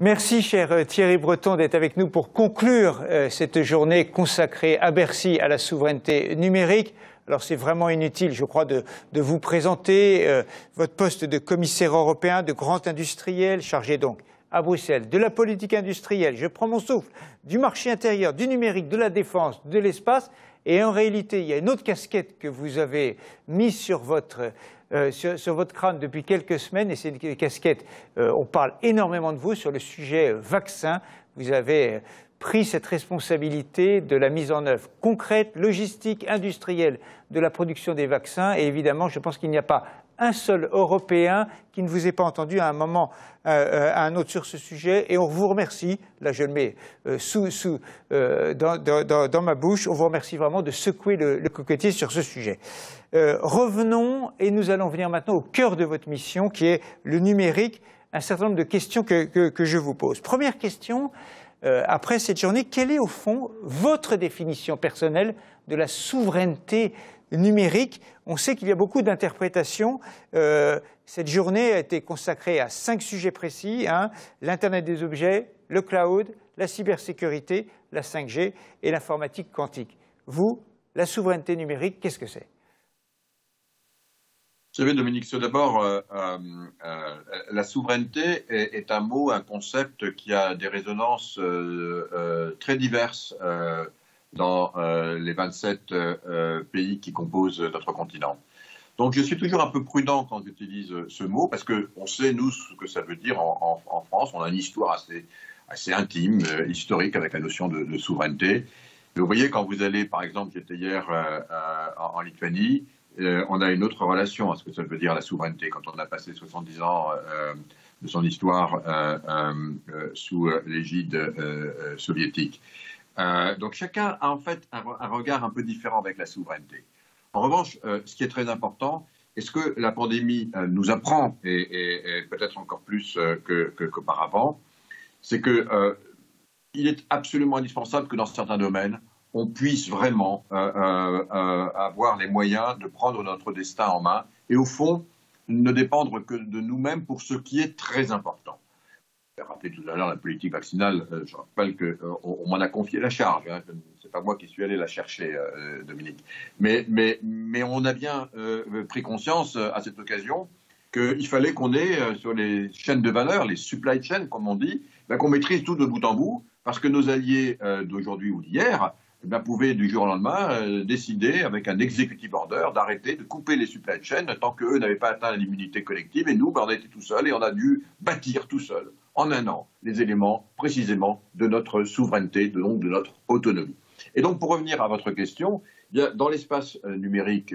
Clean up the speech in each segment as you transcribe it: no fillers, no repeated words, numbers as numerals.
Merci, cher Thierry Breton, d'être avec nous pour conclure cette journée consacrée à Bercy à la souveraineté numérique. Alors c'est vraiment inutile, je crois, de vous présenter votre poste de commissaire européen, de grand industriel, chargé donc à Bruxelles de la politique industrielle, je prends mon souffle, du marché intérieur, du numérique, de la défense, de l'espace. Et en réalité, il y a une autre casquette que vous avez mise sur votre crâne depuis quelques semaines, et c'est une casquette, on parle énormément de vous sur le sujet vaccin. Vous avez pris cette responsabilité de la mise en œuvre concrète, logistique, industrielle de la production des vaccins. Et évidemment, je pense qu'il n'y a pas un seul Européen qui ne vous ait pas entendu à un moment à un autre sur ce sujet. Et on vous remercie, là je le mets dans ma bouche, on vous remercie vraiment de secouer le cocotier sur ce sujet. Revenons, et nous allons venir maintenant au cœur de votre mission, qui est le numérique. Un certain nombre de questions que je vous pose. Première question, après cette journée, quelle est au fond votre définition personnelle de la souveraineté numérique? On sait qu'il y a beaucoup d'interprétations. Cette journée a été consacrée à 5 sujets précis, l'Internet des objets, le cloud, la cybersécurité, la 5G et l'informatique quantique. Vous, la souveraineté numérique, qu'est-ce que c'est? Vous savez, Dominique, tout d'abord, la souveraineté est un mot, un concept qui a des résonances très diverses dans les 27 pays qui composent notre continent. Donc je suis toujours un peu prudent quand j'utilise ce mot, parce qu'on sait, nous, ce que ça veut dire en France. On a une histoire assez intime, historique, avec la notion de souveraineté. Et vous voyez, quand vous allez, par exemple, j'étais hier en Lituanie, on a une autre relation à ce que ça veut dire la souveraineté, quand on a passé 70 ans de son histoire sous l'égide soviétique. Donc chacun a en fait un regard un peu différent avec la souveraineté. En revanche, ce qui est très important, et ce que la pandémie nous apprend, et peut-être encore plus qu'auparavant, c'est qu'il est absolument indispensable que dans certains domaines, on puisse vraiment avoir les moyens de prendre notre destin en main et au fond, ne dépendre que de nous-mêmes pour ce qui est très important. J'ai rappelé tout à l'heure la politique vaccinale, je rappelle qu'on m'en a confié la charge, c'est pas moi qui suis allé la chercher, Dominique. Mais on a bien pris conscience à cette occasion qu'il fallait qu'on ait sur les chaînes de valeur, les supply chains comme on dit, qu'on maîtrise tout de bout en bout, parce que nos alliés d'aujourd'hui ou d'hier pouvaient du jour au lendemain décider avec un executive order d'arrêter, de couper les supply chains tant qu'eux n'avaient pas atteint l'immunité collective. Et nous, on était tout seuls et on a dû bâtir tout seul, en un an, les éléments précisément de notre souveraineté, donc de notre autonomie. Et donc, pour revenir à votre question, dans l'espace numérique,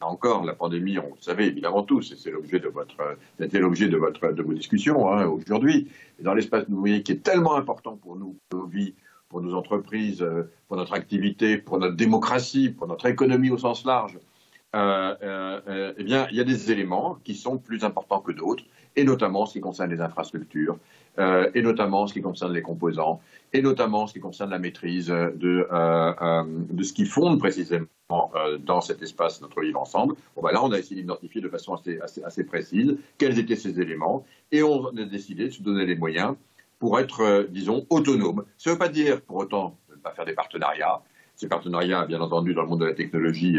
encore la pandémie, on le savait évidemment tous, et c'était l'objet de vos discussions aujourd'hui. Dans l'espace numérique qui est tellement important pour nous, pour nos vies, pour nos entreprises, pour notre activité, pour notre démocratie, pour notre économie au sens large, eh bien, il y a des éléments qui sont plus importants que d'autres, et notamment en ce qui concerne les infrastructures, et notamment en ce qui concerne les composants, et notamment en ce qui concerne la maîtrise de ce qui fonde précisément dans cet espace notre vivre ensemble. Bon, là, on a essayé d'identifier de façon assez précise quels étaient ces éléments, et on a décidé de se donner les moyens pour être, disons, autonome. Ça ne veut pas dire, pour autant, de ne pas faire des partenariats. Ces partenariats, bien entendu, dans le monde de la technologie,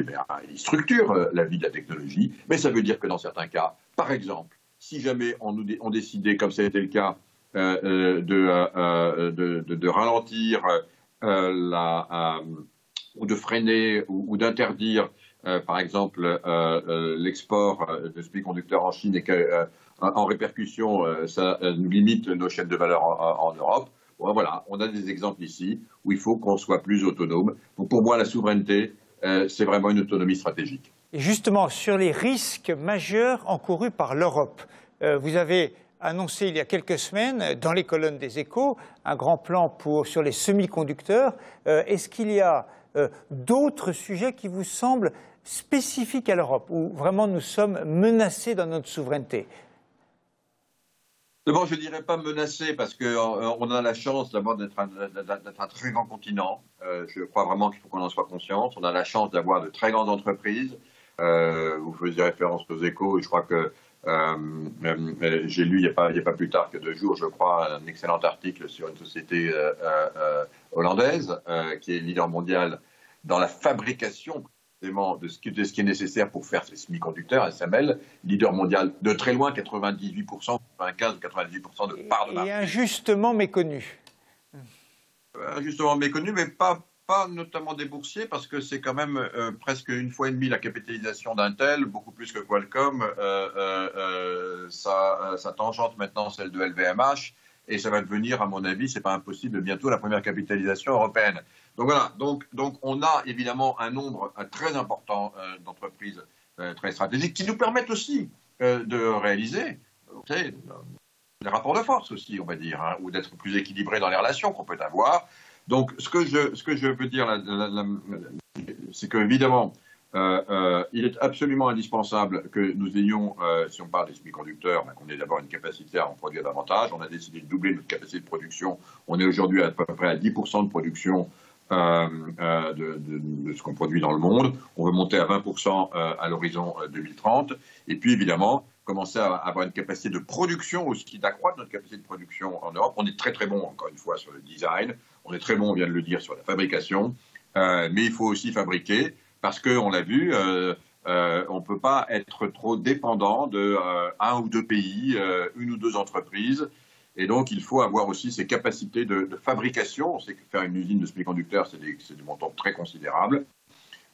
ils structurent la vie de la technologie, mais ça veut dire que dans certains cas, par exemple, si jamais on décidait, comme ça a été le cas, de ralentir ou de freiner ou d'interdire, par exemple, l'export de semi-conducteurs en Chine et qu'en répercussion, ça nous limite nos chaînes de valeur en Europe. Bon, voilà, on a des exemples ici où il faut qu'on soit plus autonome. Donc pour moi, la souveraineté, c'est vraiment une autonomie stratégique. Et justement, sur les risques majeurs encourus par l'Europe, vous avez annoncé il y a quelques semaines, dans les colonnes des Échos, un grand plan sur les semi-conducteurs. Est-ce qu'il y a d'autres sujets qui vous semblent spécifiques à l'Europe, où vraiment nous sommes menacés dans notre souveraineté? D'abord, je ne dirais pas menacé, parce qu'on a la chance d'abord d'être un très grand continent. Je crois vraiment qu'il faut qu'on en soit conscient. On a la chance d'avoir de très grandes entreprises. Vous faisiez référence aux Échos, et je crois que J'ai lu il n'y a pas plus tard que 2 jours, je crois, un excellent article sur une société hollandaise qui est leader mondial dans la fabrication de ce qui est nécessaire pour faire ces semi-conducteurs, SML, leader mondial de très loin, 98%, 95 ou 98% de part de marché. Et injustement méconnu. Injustement méconnu, mais pas notamment des boursiers, parce que c'est quand même presque 1,5 fois la capitalisation d'Intel, beaucoup plus que Qualcomm. Ça tangente maintenant celle de LVMH, et ça va devenir, à mon avis, c'est pas impossible, bientôt la première capitalisation européenne. Donc voilà, donc on a évidemment un nombre très important d'entreprises très stratégiques qui nous permettent aussi de réaliser, vous savez, les rapports de force aussi, on va dire, hein, ou d'être plus équilibrés dans les relations qu'on peut avoir. Donc ce que je veux dire, c'est qu'évidemment, il est absolument indispensable que nous ayons, si on parle des semi-conducteurs, qu'on ait d'abord une capacité à en produire davantage. On a décidé de doubler notre capacité de production. On est aujourd'hui à peu près à 10% de production de ce qu'on produit dans le monde. On veut monter à 20% à l'horizon 2030. Et puis, évidemment, commencer à avoir une capacité de production aussi, d'accroître notre capacité de production en Europe. On est très, très bon, encore une fois, sur le design. On est très bon, on vient de le dire, sur la fabrication. Mais il faut aussi fabriquer, parce qu'on l'a vu, on ne peut pas être trop dépendant de 1 ou 2 pays, 1 ou 2 entreprises. Et donc, il faut avoir aussi ces capacités de fabrication. On sait que faire une usine de semi-conducteurs, c'est des montants très considérables.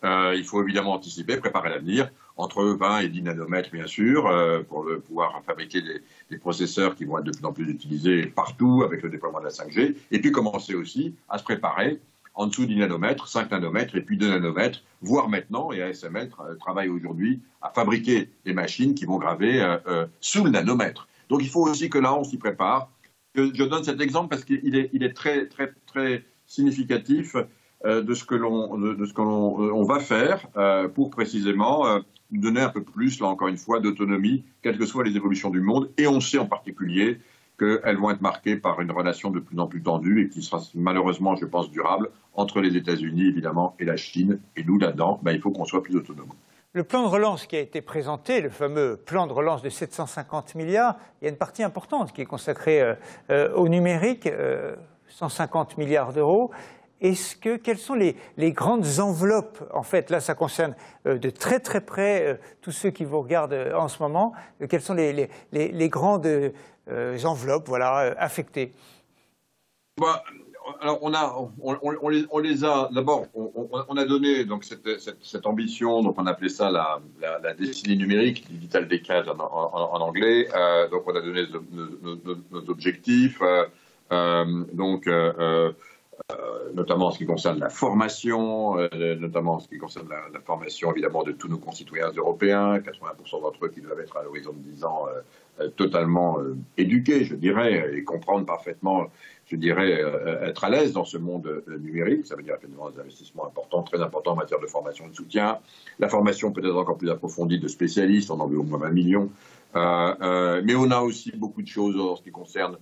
Il faut évidemment anticiper, préparer l'avenir, entre 20 et 10 nanomètres, bien sûr, pour pouvoir fabriquer des processeurs qui vont être de plus en plus utilisés partout avec le déploiement de la 5G. Et puis commencer aussi à se préparer en dessous 10 nanomètres, 5 nanomètres et puis 2 nanomètres, voire maintenant, et ASML travaille aujourd'hui à fabriquer des machines qui vont graver sous le nanomètre. Donc il faut aussi que là, on s'y prépare. Je donne cet exemple parce qu'il est très, très, très significatif de ce que l'on va faire pour précisément nous donner un peu plus, là encore une fois, d'autonomie, quelles que soient les évolutions du monde. Et on sait en particulier qu'elles vont être marquées par une relation de plus en plus tendue et qui sera malheureusement, je pense, durable entre les États-Unis, évidemment, et la Chine. Et nous, là-dedans, il faut qu'on soit plus autonome. Le plan de relance qui a été présenté, le fameux plan de relance de 750 milliards, il y a une partie importante qui est consacrée au numérique, 150 milliards d'euros. Quelles sont les grandes enveloppes? En fait, là, ça concerne de très très près tous ceux qui vous regardent en ce moment. Quelles sont les grandes enveloppes, voilà, affectées? Alors, on les a. D'abord, on a donné donc cette ambition, donc on appelait ça la décennie numérique, Digital Decade en anglais. Donc, on a donné nos objectifs. Notamment en ce qui concerne la formation, notamment en ce qui concerne la formation évidemment de tous nos concitoyens européens, 80% d'entre eux qui doivent être à l'horizon de 10 ans totalement éduqués, je dirais, et comprendre parfaitement, je dirais, être à l'aise dans ce monde numérique. Ça veut dire effectivement des investissements importants, très importants en matière de formation et de soutien. La formation peut-être encore plus approfondie de spécialistes, on en veut au moins 20 millions. Mais on a aussi beaucoup de choses en ce qui concerne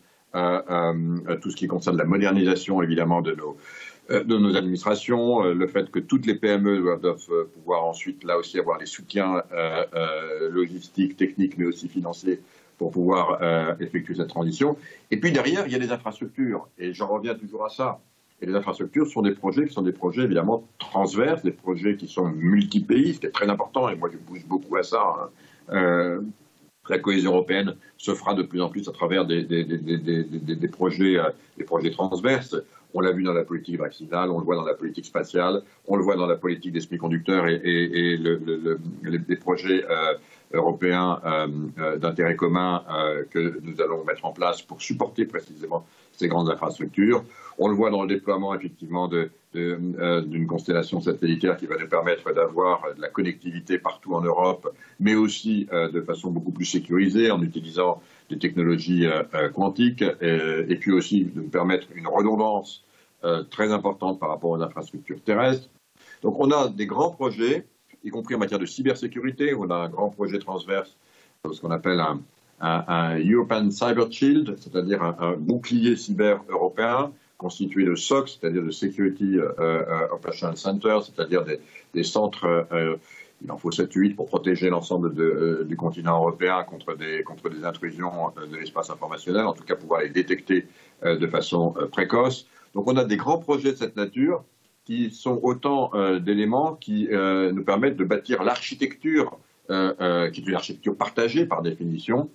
tout ce qui concerne la modernisation évidemment de nos administrations, le fait que toutes les PME doivent pouvoir ensuite là aussi avoir les soutiens logistiques, techniques mais aussi financiers pour pouvoir effectuer cette transition. Et puis derrière, il y a les infrastructures, et j'en reviens toujours à ça. Et les infrastructures sont des projets qui sont des projets évidemment transverses, des projets qui sont multi-pays, ce qui est très important, et moi je pousse beaucoup à ça. La cohésion européenne se fera de plus en plus à travers des projets transverses. On l'a vu dans la politique vaccinale, on le voit dans la politique spatiale, on le voit dans la politique des semi-conducteurs et les projets européens d'intérêt commun que nous allons mettre en place pour supporter précisément ces grandes infrastructures. On le voit dans le déploiement effectivement d'une constellation satellitaire qui va nous permettre d'avoir de la connectivité partout en Europe, mais aussi de façon beaucoup plus sécurisée en utilisant des technologies quantiques et puis aussi de nous permettre une redondance très importante par rapport aux infrastructures terrestres. Donc on a des grands projets, y compris en matière de cybersécurité. On a un grand projet transverse, ce qu'on appelle un European Cyber Shield, c'est-à-dire un bouclier cyber européen constitué de SOC, c'est-à-dire de Security Operational Center, c'est-à-dire des centres Il en faut 7-8 pour protéger l'ensemble du continent européen contre des intrusions de l'espace informationnel, en tout cas pouvoir les détecter de façon précoce. Donc on a des grands projets de cette nature qui sont autant d'éléments qui nous permettent de bâtir l'architecture, qui est une architecture partagée par définition,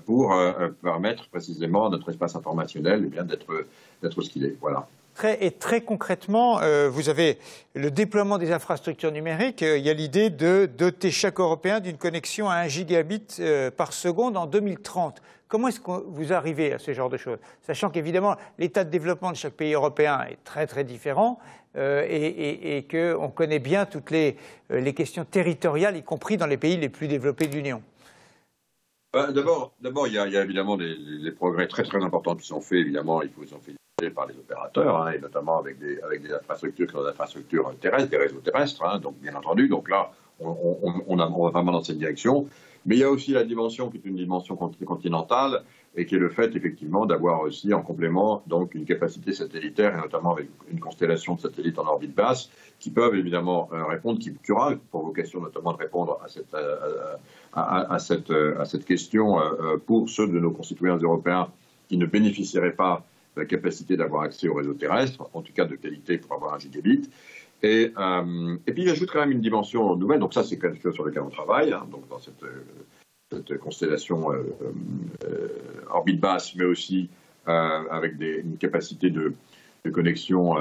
pour permettre précisément à notre espace informationnel eh bien, d'être ce qu'il est. Voilà. Très concrètement, vous avez le déploiement des infrastructures numériques. Il y a l'idée de doter chaque Européen d'une connexion à 1 gigabit par seconde en 2030. Comment est-ce que vous arrivez à ce genre de choses? Sachant qu'évidemment, l'état de développement de chaque pays européen est très différent et qu'on connaît bien toutes les questions territoriales, y compris dans les pays les plus développés de l'Union. D'abord, il y a évidemment des progrès très importants qui sont faits. Évidemment, il faut s'en féliciter par les opérateurs, hein, et notamment avec des infrastructures, des infrastructures terrestres, des réseaux terrestres, hein, donc bien entendu. Donc là, on va vraiment dans cette direction. Mais il y a aussi la dimension qui est une dimension continentale et qui est le fait effectivement d'avoir aussi en complément donc une capacité satellitaire et notamment avec une constellation de satellites en orbite basse qui peuvent évidemment répondre, qui aura pour vocation notamment de répondre à cette question pour ceux de nos concitoyens européens qui ne bénéficieraient pas de la capacité d'avoir accès au réseau terrestre, en tout cas de qualité pour avoir 1 gigabit. Et puis il ajoute quand même une dimension nouvelle, donc ça c'est quelque chose sur lequel on travaille, hein, donc dans cette constellation orbite basse, mais aussi avec une capacité de connexion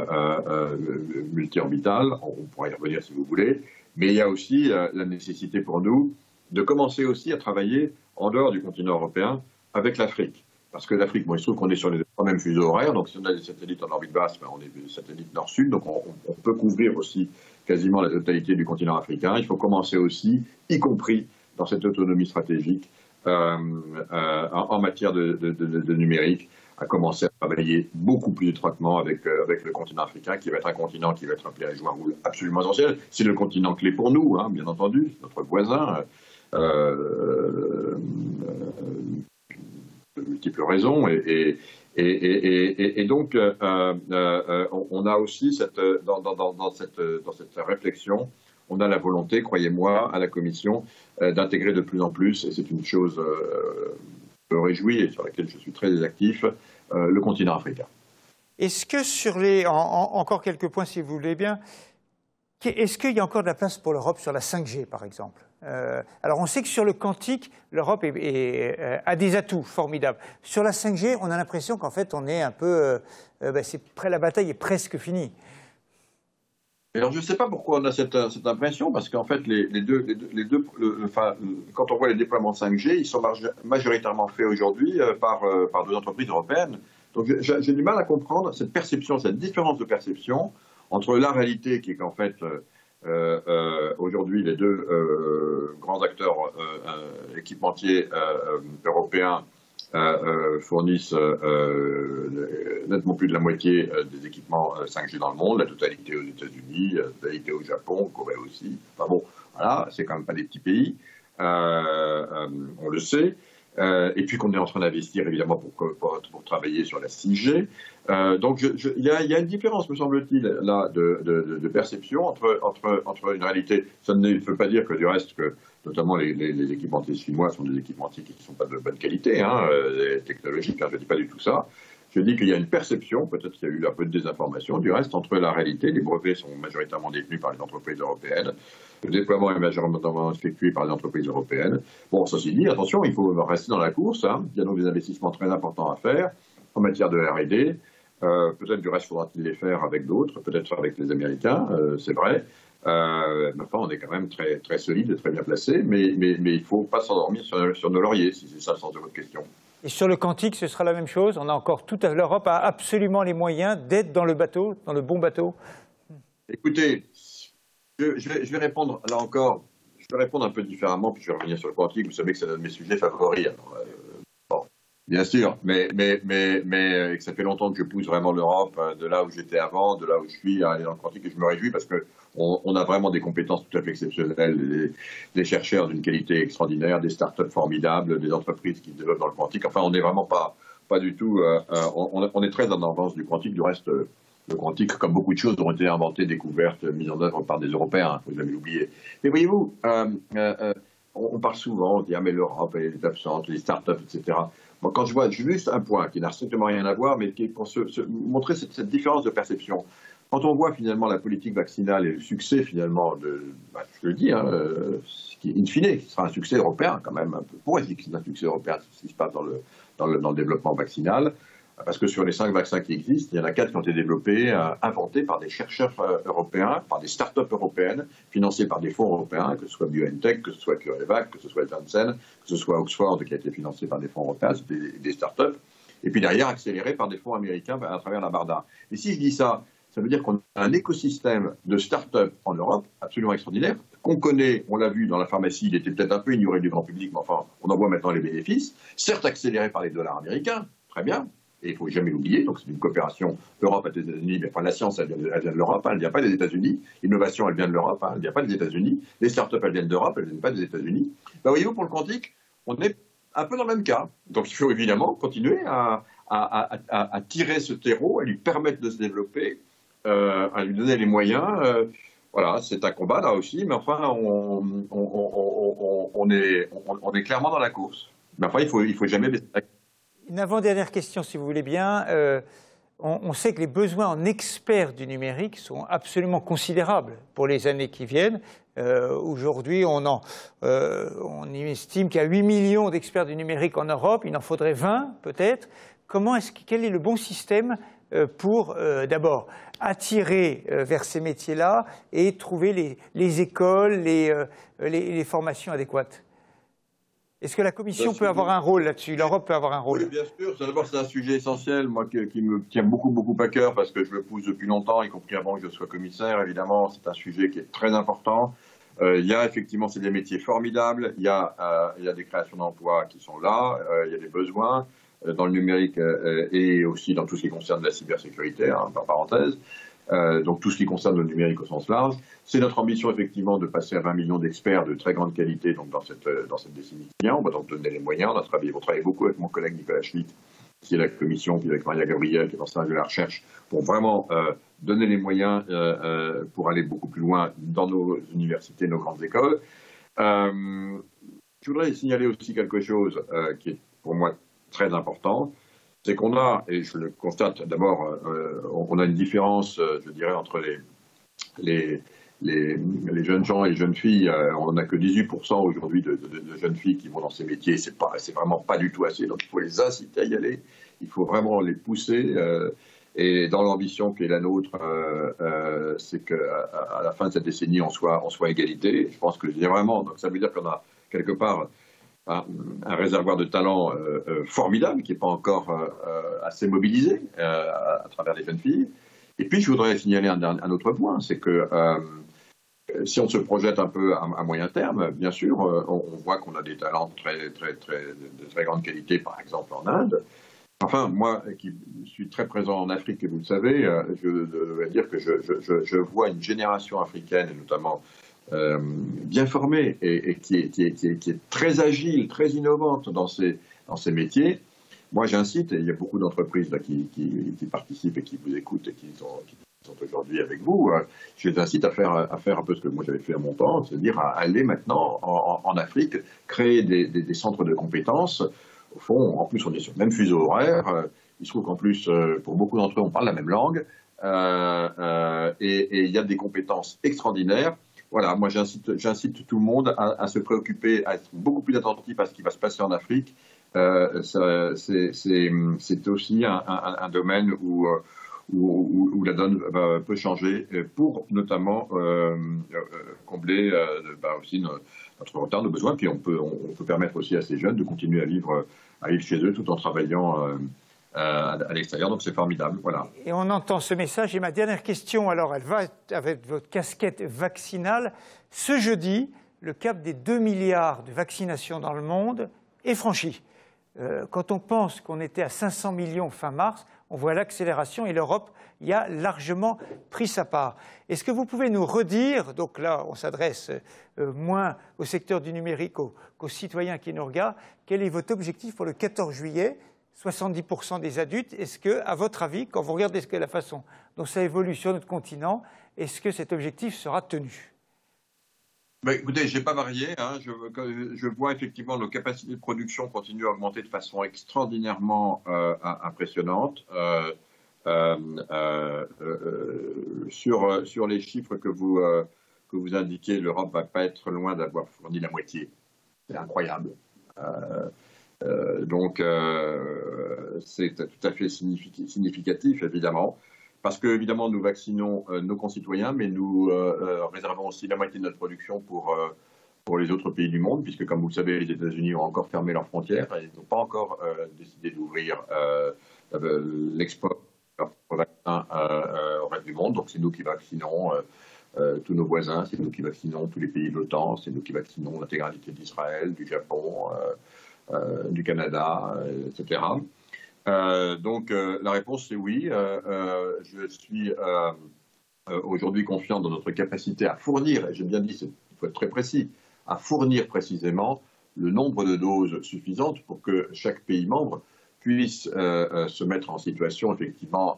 multi-orbitale, on pourra y revenir si vous voulez, mais il y a aussi la nécessité pour nous de commencer aussi à travailler en dehors du continent européen avec l'Afrique. Parce que l'Afrique, bon, il se trouve qu'on est sur les mêmes fuseaux horaires, donc si on a des satellites en orbite basse, ben on est des satellites nord-sud, donc on peut couvrir aussi quasiment la totalité du continent africain. Il faut commencer aussi, y compris dans cette autonomie stratégique en matière de numérique, à commencer à travailler beaucoup plus étroitement avec le continent africain, qui va être un continent qui va être appelé à jouer un rôle absolument essentiel. C'est le continent clé pour nous, hein, bien entendu, notre voisin. De multiples raisons et donc on a aussi dans cette réflexion, on a la volonté, croyez-moi, à la Commission d'intégrer de plus en plus, et c'est une chose qui me réjouit et sur laquelle je suis très actif, le continent africain. Est-ce que sur encore quelques points si vous voulez bien, est-ce qu'il y a encore de la place pour l'Europe sur la 5G par exemple? Alors on sait que sur le quantique, l'Europe a des atouts formidables. Sur la 5G, on a l'impression qu'en fait on est un peu, la bataille est presque finie. Alors je ne sais pas pourquoi on a cette impression, parce qu'en fait quand on voit les déploiements 5G, ils sont majoritairement faits aujourd'hui par deux entreprises européennes. Donc j'ai du mal à comprendre cette perception, cette différence de perception entre la réalité qui est qu'en fait aujourd'hui, les deux grands acteurs équipementiers européens fournissent nettement plus de la moitié des équipements 5G dans le monde, la totalité aux États-Unis, la totalité au Japon, Corée aussi. Enfin bon, voilà, c'est quand même pas des petits pays, on le sait. Et puis qu'on est en train d'investir évidemment pour travailler sur la 6G. Donc il y a une différence, me semble-t-il, là, de perception entre une réalité. Ça ne veut pas dire que du reste, que notamment les équipementiers chinois sont des équipementiers qui ne sont pas de bonne qualité, hein, technologiques, hein, je ne dis pas du tout ça. Je dis qu'il y a une perception, peut-être qu'il y a eu un peu de désinformation, du reste, entre la réalité. Les brevets sont majoritairement détenus par les entreprises européennes. Le déploiement est majoritairement effectué par les entreprises européennes. Bon, ceci dit, attention, il faut rester dans la course, hein. Il y a donc des investissements très importants à faire en matière de R&D. Peut-être du reste faudra-t-il les faire avec d'autres, peut-être avec les Américains, c'est vrai. Mais enfin, on est quand même très solide et très bien placé, mais il ne faut pas s'endormir sur nos lauriers, si c'est ça le sens de votre question. Et sur le quantique, ce sera la même chose? On a encore toute l'Europe a absolument les moyens d'être dans le bateau, dans le bon bateau? Écoutez, je vais répondre, là encore, je vais répondre un peu différemment, puis je vais revenir sur le quantique. Vous savez que c'est l'un de mes sujets favoris. Alors, bon, bien sûr, mais que ça fait longtemps que je pousse vraiment l'Europe de là où j'étais avant, de là où je suis, à aller dans le quantique, et je me réjouis parce qu'on a vraiment des compétences tout à fait exceptionnelles, des chercheurs d'une qualité extraordinaire, des startups formidables, des entreprises qui se développent dans le quantique. Enfin, on n'est vraiment pas du tout, on est très en avance du quantique. Du reste, Le quantique, comme beaucoup de choses, ont été inventées, découvertes, mises en œuvre par des Européens, il ne faut jamais l'oublier. Mais voyez-vous, on parle souvent, on dit « Ah, mais l'Europe, elle est absente, les start-up, etc. » Bon, quand je vois juste un point qui n'a strictement rien à voir, mais qui est pour montrer cette différence de perception. Quand on voit finalement la politique vaccinale et le succès finalement je le dis, hein, in fine, qui sera un succès européen quand même, pourquoi est-ce que c'est un succès européen, ce qui se passe dans le développement vaccinal? Parce que sur les 5 vaccins qui existent, il y en a 4 qui ont été développés, inventés par des chercheurs européens, par des start-up européennes, financés par des fonds européens, que ce soit BioNTech, que ce soit CureVac, que ce soit Janssen, que ce soit Oxford, qui a été financé par des fonds européens, c'est des start-up, et puis derrière accélérés par des fonds américains à travers la BARDA. Et si je dis ça, ça veut dire qu'on a un écosystème de start-up en Europe absolument extraordinaire, qu'on connaît, on l'a vu dans la pharmacie, il était peut-être un peu ignoré du grand public, mais enfin, on en voit maintenant les bénéfices, certes accéléré par les dollars américains, très bien. Et il ne faut jamais l'oublier, donc c'est une coopération Europe-États-Unis, mais enfin la science, elle vient de l'Europe, elle ne vient pas des États-Unis. L'innovation, elle vient de l'Europe, elle ne vient pas des États-Unis. Les startups, elles viennent d'Europe, elles ne viennent pas des États-Unis. Ben, voyez-vous, pour le quantique, on est un peu dans le même cas. Donc il faut évidemment continuer à tirer ce terreau, à lui permettre de se développer, à lui donner les moyens. Voilà, c'est un combat là aussi, mais enfin, on est clairement dans la course. Mais enfin, il faut jamais baisser la... Une avant-dernière question, si vous voulez bien. On sait que les besoins en experts du numérique sont absolument considérables pour les années qui viennent. Aujourd'hui, on estime qu'il y a 8 millions d'experts du numérique en Europe. Il en faudrait 20 peut-être. Quel est le bon système pour d'abord attirer vers ces métiers-là et trouver les écoles, les formations adéquates? Est-ce que la Commission peut avoir un rôle là-dessus? L'Europe peut avoir un rôle? Oui, bien sûr. D'abord, c'est un sujet essentiel, moi, qui me tient beaucoup, beaucoup à cœur, parce que je le pousse depuis longtemps, y compris avant que je sois commissaire. Évidemment, c'est un sujet qui est très important. Il y a effectivement, c'est des métiers formidables. Il y a des créations d'emplois qui sont là. Il y a des besoins dans le numérique et aussi dans tout ce qui concerne la cybersécurité, hein, par parenthèse. Donc tout ce qui concerne le numérique au sens large. C'est notre ambition effectivement de passer à 20 millions d'experts de très grande qualité donc, dans cette décennie qui vient. On va donc donner les moyens. On travaille beaucoup avec mon collègue Nicolas Schmitt, qui est la commission, puis avec Maria Gabriel, qui est dans le service de la recherche, pour vraiment donner les moyens pour aller beaucoup plus loin dans nos universités, nos grandes écoles. Je voudrais signaler aussi quelque chose qui est pour moi très important. C'est qu'on a, et je le constate d'abord, on a une différence, je dirais, entre les jeunes gens et les jeunes filles. On n'a que 18% aujourd'hui de jeunes filles qui vont dans ces métiers. C'est vraiment pas du tout assez. Donc il faut les inciter à y aller. Il faut vraiment les pousser. Et dans l'ambition qui est la nôtre, c'est qu'à la fin de cette décennie, on soit égalité. Je pense que je dis vraiment. Donc ça veut dire qu'on a quelque part un réservoir de talent formidable qui n'est pas encore assez mobilisé à travers les jeunes filles. Et puis je voudrais signaler un autre point, c'est que si on se projette un peu à moyen terme, bien sûr, on voit qu'on a des talents de très grande qualité, par exemple en Inde. Enfin, moi qui suis très présent en Afrique, et vous le savez, je dois dire que je vois une génération africaine, et notamment bien formée et qui est très agile, très innovante dans ces métiers. Moi, j'incite, et il y a beaucoup d'entreprises qui participent et qui vous écoutent et qui sont aujourd'hui avec vous, je les incite à faire un peu ce que moi j'avais fait à mon temps, c'est-à-dire à aller maintenant en Afrique, créer des centres de compétences. Au fond, en plus, on est sur le même fuseau horaire. Il se trouve qu'en plus, pour beaucoup d'entre eux, on parle la même langue. Et il y a des compétences extraordinaires. Voilà, moi j'incite tout le monde à se préoccuper, à être beaucoup plus attentif à ce qui va se passer en Afrique. C'est aussi un domaine où la donne peut changer pour notamment combler aussi notre retard, nos besoins. Puis on peut permettre aussi à ces jeunes de continuer à vivre chez eux tout en travaillant à l'extérieur, donc c'est formidable. Voilà. Et on entend ce message. Et ma dernière question, alors, elle va avec votre casquette vaccinale. Ce jeudi, le cap des 2 milliards de vaccinations dans le monde est franchi. Quand on pense qu'on était à 500 millions fin mars, on voit l'accélération et l'Europe y a largement pris sa part. Est-ce que vous pouvez nous redire, donc là on s'adresse moins au secteur du numérique qu'aux citoyens qui nous regardent, quel est votre objectif pour le 14 juillet? 70% des adultes. Est-ce que, à votre avis, quand vous regardez la façon dont ça évolue sur notre continent, est-ce que cet objectif sera tenu? Écoutez, je n'ai pas varié. Hein. Je vois effectivement nos capacités de production continuer à augmenter de façon extraordinairement impressionnante. Sur les chiffres que vous indiquez, l'Europe ne va pas être loin d'avoir fourni la moitié. C'est incroyable. Donc, c'est tout à fait significatif, évidemment, parce que, évidemment, nous vaccinons nos concitoyens, mais nous réservons aussi la moitié de notre production pour les autres pays du monde, puisque, comme vous le savez, les États-Unis ont encore fermé leurs frontières et n'ont pas encore décidé d'ouvrir l'export de leurs vaccins au reste du monde. Donc, c'est nous qui vaccinons tous nos voisins, c'est nous qui vaccinons tous les pays de l'OTAN, c'est nous qui vaccinons l'intégralité d'Israël, du Japon, du Canada, etc. Donc la réponse c'est oui. Je suis aujourd'hui confiant dans notre capacité à fournir, et j'ai bien dit, il faut être très précis, à fournir précisément le nombre de doses suffisantes pour que chaque pays membre puisse se mettre en situation effectivement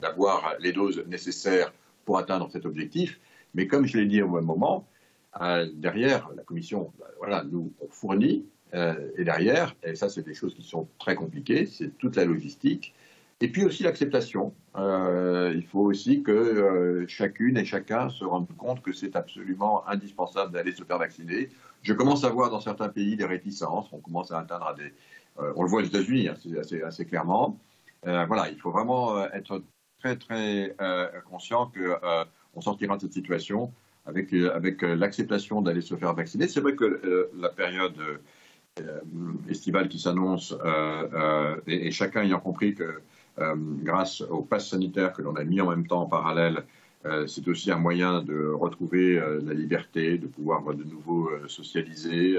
d'avoir les doses nécessaires pour atteindre cet objectif. Mais comme je l'ai dit au même moment, derrière la Commission, voilà, nous on fournit. Et derrière, et ça c'est des choses qui sont très compliquées, c'est toute la logistique, et puis aussi l'acceptation. Il faut aussi que chacune et chacun se rende compte que c'est absolument indispensable d'aller se faire vacciner. Je commence à voir dans certains pays des réticences, on commence à atteindre à des... on le voit aux États-Unis, hein, assez clairement. Voilà, il faut vraiment être très très conscient qu'on sortira de cette situation avec l'acceptation d'aller se faire vacciner. C'est vrai que la période estivale qui s'annonce, et chacun ayant compris que grâce au pass sanitaire que l'on a mis en même temps en parallèle, c'est aussi un moyen de retrouver la liberté, de pouvoir de nouveau socialiser,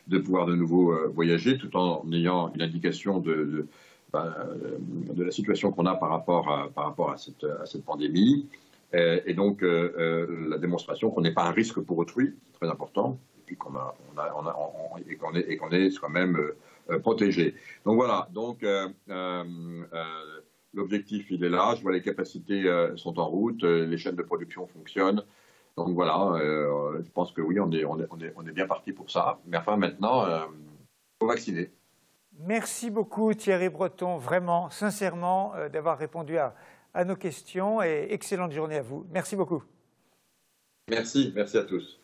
de pouvoir de nouveau voyager, tout en ayant une indication de la situation qu'on a par rapport à cette pandémie. Et donc la démonstration qu'on n'est pas un risque pour autrui, c'est très important, et qu'on est soi-même protégé. Donc voilà, donc l'objectif il est là, je vois les capacités sont en route, les chaînes de production fonctionnent. Donc voilà, je pense que oui, on est bien parti pour ça. Mais enfin maintenant, il faut vacciner. Merci beaucoup Thierry Breton, vraiment, sincèrement, d'avoir répondu à nos questions et excellente journée à vous. Merci beaucoup. Merci à tous.